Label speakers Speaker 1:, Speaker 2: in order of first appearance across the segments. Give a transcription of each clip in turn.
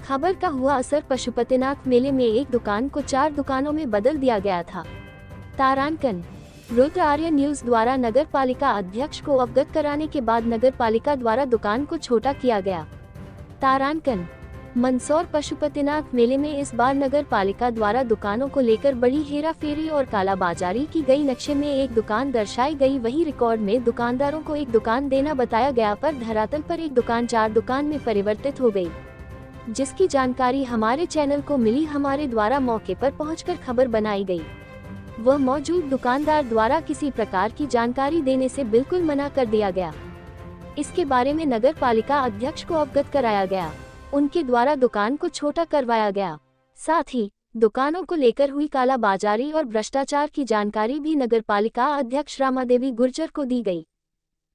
Speaker 1: खबर का हुआ असर। पशुपतिनाथ मेले में एक दुकान को 4 दुकानों में बदल दिया गया था। तारांकन। रुद्र आर्य न्यूज द्वारा नगर पालिका अध्यक्ष को अवगत कराने के बाद नगर पालिका द्वारा दुकान को छोटा किया गया। तारांकन। मंदसौर पशुपतिनाथ मेले में इस बार नगर पालिका द्वारा दुकानों को लेकर बड़ी हेराफेरी और कालाबाजारी की गई। नक्शे में एक दुकान दर्शाई गई, वही रिकॉर्ड में दुकानदारों को एक दुकान देना बताया गया, पर धरातल पर एक दुकान 4 दुकान में परिवर्तित हो गई, जिसकी जानकारी हमारे चैनल को मिली। हमारे द्वारा मौके पर पहुंचकर खबर बनाई गई। वह मौजूद दुकानदार द्वारा किसी प्रकार की जानकारी देने से बिल्कुल मना कर दिया गया। इसके बारे में नगर पालिका अध्यक्ष को अवगत कराया गया। उनके द्वारा दुकान को छोटा करवाया गया। साथ ही दुकानों को लेकर हुई कालाबाजारी और भ्रष्टाचार की जानकारी भी नगर पालिका अध्यक्ष रामादेवी गुर्जर को दी गई।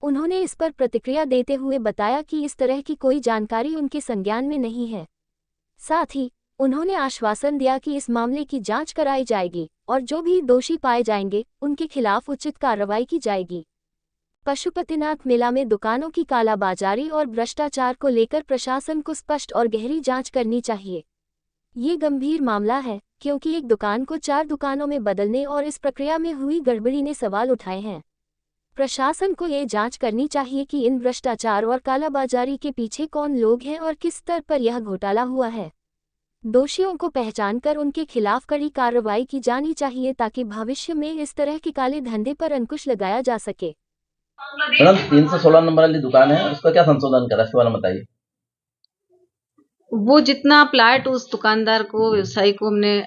Speaker 1: उन्होंने इस पर प्रतिक्रिया देते हुए बताया कि इस तरह की कोई जानकारी उनके संज्ञान में नहीं है। साथ ही उन्होंने आश्वासन दिया कि इस मामले की जांच कराई जाएगी और जो भी दोषी पाए जाएंगे उनके खिलाफ उचित कार्रवाई की जाएगी। पशुपतिनाथ मेला में दुकानों की कालाबाजारी और भ्रष्टाचार को लेकर प्रशासन को स्पष्ट और गहरी जांच करनी चाहिए। ये गंभीर मामला है, क्योंकि एक दुकान को 4 दुकानों में बदलने और इस प्रक्रिया में हुई गड़बड़ी ने सवाल उठाए हैं। प्रशासन को ये जांच करनी चाहिए कि इन भ्रष्टाचार और कालाबाजारी के पीछे कौन लोग हैं और किस स्तर पर यह घोटाला हुआ है। दोषियों को पहचानकर उनके खिलाफ कड़ी कार्रवाई की जानी चाहिए, ताकि भविष्य में इस तरह के काले धंधे पर अंकुश लगाया जा सके।
Speaker 2: मैडम 316 नंबर वाली दुकान है, उसका क्या संशोधन करा, इसके बारे में बताइए।
Speaker 3: वो जितना प्लाट उस दुकानदार को, व्यवसायी को हमने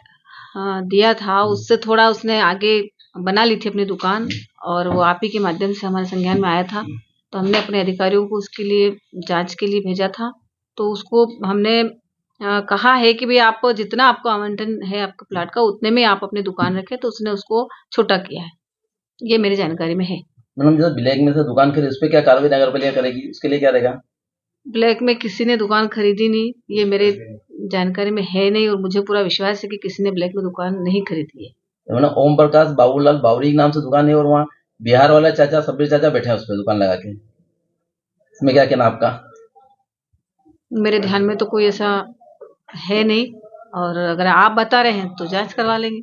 Speaker 3: दिया था, उससे थोड़ा उसने आगे बना ली थी अपनी दुकान, और वो आप ही के माध्यम से हमारे संज्ञान में आया था। तो हमने अपने अधिकारियों को उसके लिए जांच के लिए भेजा था। तो उसको हमने कहा है कि भाई आप जितना आपको आवंटन है आपके प्लाट का, उतने में आप अपनी दुकान रखें। तो उसने उसको छोटा किया है, ये मेरी जानकारी में है।
Speaker 2: मैडम जैसे ब्लैक में से दुकान खरीदी, उस पर क्या कार्रवाई नगर पालिका करेगी, उसके लिए क्या रहेगा?
Speaker 3: ब्लैक में किसी ने दुकान खरीदी नहीं, ये मेरे जानकारी में है नहीं, और मुझे पूरा विश्वास है कि किसी ने ब्लैक में दुकान नहीं खरीदी है।
Speaker 2: मैडम ओम प्रकाश बाबूलाल बावरी के नाम से दुकान है, और वहाँ बिहार वाला चाचा सबीर चाचा बैठे हैं उस पर दुकान लगा के, इसमें क्या कहना आपका?
Speaker 3: मेरे ध्यान में तो कोई ऐसा है नहीं, और अगर आप बता रहे हैं तो जांच करवा लेंगे।